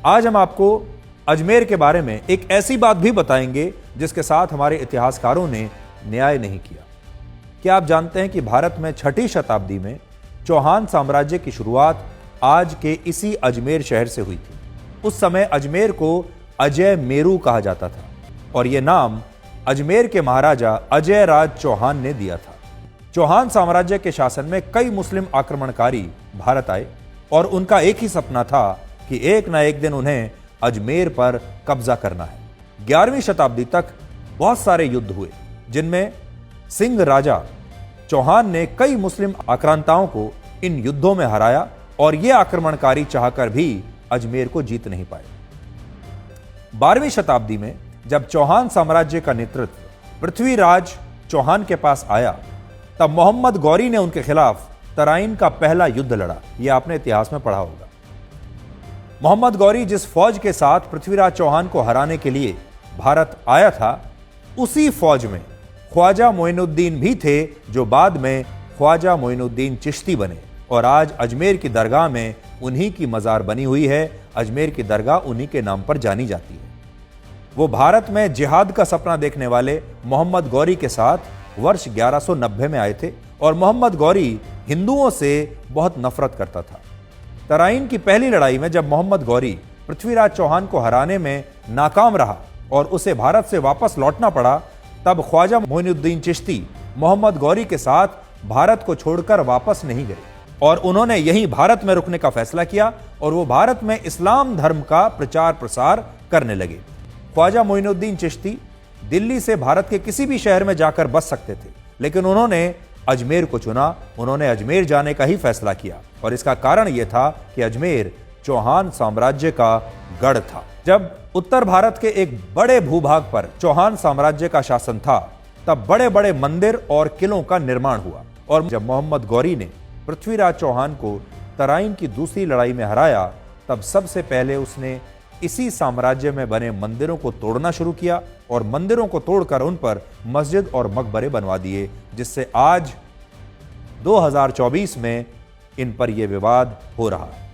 आज हम आपको अजमेर के बारे में एक ऐसी बात भी बताएंगे जिसके साथ हमारे इतिहासकारों ने न्याय नहीं किया। क्या आप जानते हैं कि भारत में 6ठी शताब्दी में चौहान साम्राज्य की शुरुआत आज के इसी अजमेर शहर से हुई थी। उस समय अजमेर को अजय मेरू कहा जाता था और यह नाम अजमेर के महाराजा अजय राज चौहान ने दिया था। चौहान साम्राज्य के शासन में कई मुस्लिम आक्रमणकारी भारत आए और उनका एक ही सपना था कि एक न एक दिन उन्हें अजमेर पर कब्जा करना है। 11वीं शताब्दी तक बहुत सारे युद्ध हुए जिनमें सिंह राजा चौहान ने कई मुस्लिम आक्रांताओं को इन युद्धों में हराया और ये आक्रमणकारी चाहकर भी अजमेर को जीत नहीं पाए। 12वीं शताब्दी में जब चौहान साम्राज्य का नेतृत्व पृथ्वीराज चौहान के पास आया तब मोहम्मद गौरी ने उनके खिलाफ तराइन का पहला युद्ध लड़ा। यह आपने इतिहास में पढ़ा होगा। मोहम्मद गौरी जिस फौज के साथ पृथ्वीराज चौहान को हराने के लिए भारत आया था, उसी फौज में ख्वाजा मोइनुद्दीन भी थे जो बाद में ख्वाजा मोइनुद्दीन चिश्ती बने और आज अजमेर की दरगाह में उन्हीं की मजार बनी हुई है। अजमेर की दरगाह उन्हीं के नाम पर जानी जाती है। वो भारत में जिहाद का सपना देखने वाले मोहम्मद गौरी के साथ वर्ष 1190 में आए थे और मोहम्मद गौरी हिंदुओं से बहुत नफरत करता था। तराइन की पहली लड़ाई में जब मोहम्मद गौरी पृथ्वीराज चौहान को हराने में नाकाम रहा और उसे भारत से वापस लौटना पड़ा, तब ख्वाजा मोइनुद्दीन चिश्ती मोहम्मद गौरी के साथ भारत को छोड़कर वापस नहीं गए और उन्होंने यहीं भारत में रुकने का फैसला किया और वो भारत में इस्लाम धर्म का प्रचार प्रसार करने लगे। ख्वाजा मोइनुद्दीन चिश्ती दिल्ली से भारत के किसी भी शहर में जाकर बस सकते थे, लेकिन उन्होंने अजमेर को चुना। उन्होंने अजमेर जाने का ही फैसला किया और इसका कारण यह था कि अजमेर चौहान साम्राज्य का गढ़ था। जब उत्तर भारत के एक बड़े भूभाग पर चौहान साम्राज्य का शासन था, तब बड़े बड़े मंदिर और किलों का निर्माण हुआ और जब मोहम्मद गौरी ने पृथ्वीराज चौहान को तराइन की दूसरी लड़ाई में हराया, तब सबसे पहले उसने इसी साम्राज्य में बने मंदिरों को तोड़ना शुरू किया और मंदिरों को तोड़कर उन पर मस्जिद और मकबरे बनवा दिए, जिससे आज 2024 में इन पर यह विवाद हो रहा है।